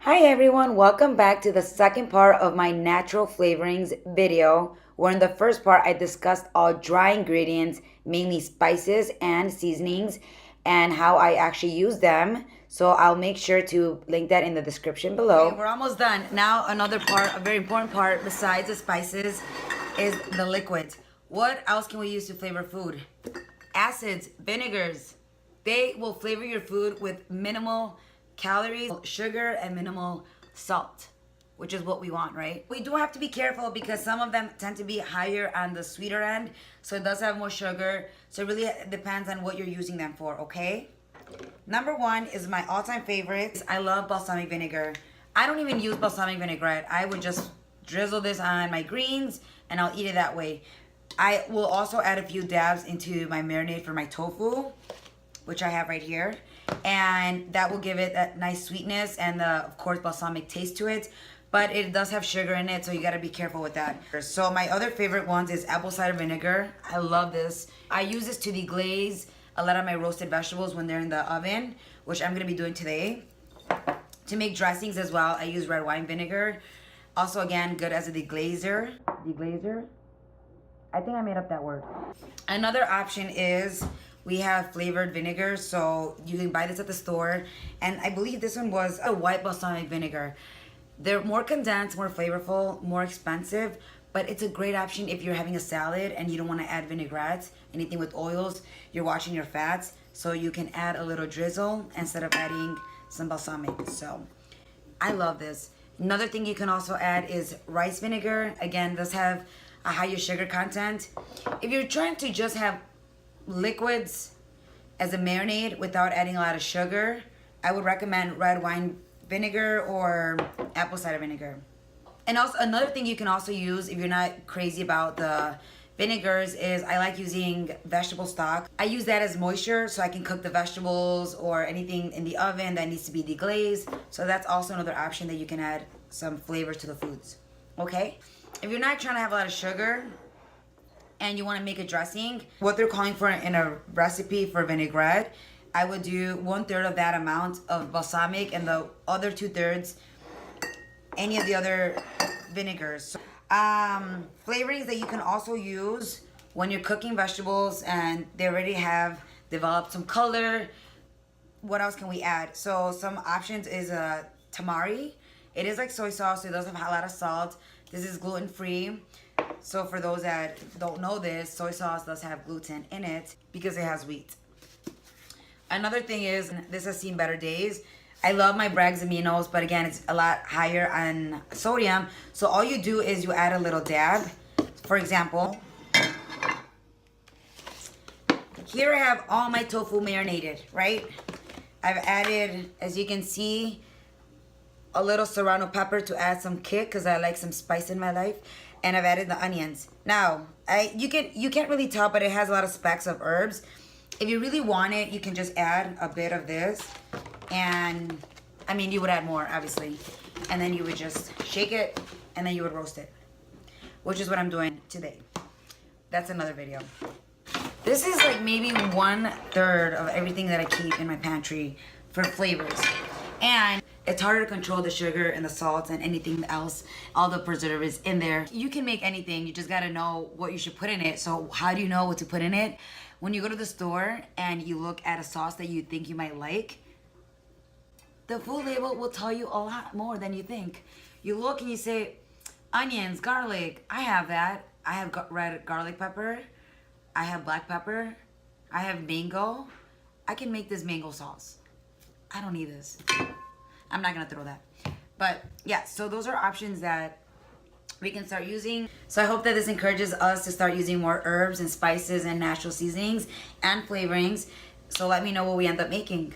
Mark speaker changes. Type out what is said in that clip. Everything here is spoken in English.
Speaker 1: Hi everyone, welcome back to the second part of my natural flavorings video, where in the first part I discussed all dry ingredients, mainly spices and seasonings, and how I actually use them. So I'll make sure to link that in the description below. Okay, we're almost done. Now another part, a very important part besides the spices, is the liquids. What else can we use to flavor food? Acids, vinegars. They will flavor your food with minimal calories, sugar, and minimal salt, which is what we want, right? We do have to be careful because some of them tend to be higher on the sweeter end, so it does have more sugar. So it really depends on what you're using them for, okay? Number one is my all-time favorite. I love balsamic vinegar. I don't even use balsamic vinaigrette. I would just drizzle this on my greens and I'll eat it that way. I will also add a few dabs into my marinade for my tofu, which I have right here. And that will give it that nice sweetness and of course, balsamic taste to it. But it does have sugar in it, so you gotta be careful with that. So my other favorite ones is apple cider vinegar. I love this. I use this to deglaze a lot of my roasted vegetables when they're in the oven, which I'm gonna be doing today. To make dressings as well, I use red wine vinegar. Also, again, good as a deglazer. Deglazer? I think I made up that word. Another option is we have flavored vinegar, so you can buy this at the store. And I believe this one was a white balsamic vinegar. They're more condensed, more flavorful, more expensive, but it's a great option if you're having a salad and you don't want to add vinaigrettes, anything with oils, you're watching your fats, so you can add a little drizzle instead of adding some balsamic. So I love this. Another thing you can also add is rice vinegar. Again, does have a higher sugar content. If you're trying to just have liquids as a marinade without adding a lot of sugar, I would recommend red wine vinegar or apple cider vinegar. And also another thing you can also use if you're not crazy about the vinegars is I like using vegetable stock. I use that as moisture so I can cook the vegetables or anything in the oven that needs to be deglazed. So that's also another option that you can add some flavors to the foods. Okay? If you're not trying to have a lot of sugar and you want to make a dressing, what they're calling for in a recipe for vinaigrette, I would do 1/3 of that amount of balsamic and the other 2/3 any of the other vinegars. Flavorings that you can also use when you're cooking vegetables and they already have developed some color. What else can we add? So some options is tamari. It is like soy sauce, so it doesn't have a lot of salt. This is gluten-free. So for those that don't know this, soy sauce does have gluten in it because it has wheat. Another thing is, this has seen better days. I love my Bragg's aminos, but again, it's a lot higher on sodium. So all you do is you add a little dab. For example, here I have all my tofu marinated, right? I've added, as you can see, a little serrano pepper to add some kick because I like some spice in my life. And I've added the onions. Now, you can't really tell, but it has a lot of specks of herbs. If you really want it, you can just add a bit of this. And, I mean, you would add more, obviously. And then you would just shake it, and then you would roast it. Which is what I'm doing today. That's another video. This is like maybe 1/3 of everything that I keep in my pantry for flavors. And it's harder to control the sugar and the salt and anything else, all the preservatives in there. You can make anything, you just gotta know what you should put in it. So how do you know what to put in it? When you go to the store and you look at a sauce that you think you might like, the food label will tell you a lot more than you think. You look and you say, onions, garlic, I have that. I have red garlic pepper. I have black pepper. I have mango. I can make this mango sauce. I don't need this. I'm not gonna throw that. But yeah, so those are options that we can start using. So I hope that this encourages us to start using more herbs and spices and natural seasonings and flavorings. So let me know what we end up making.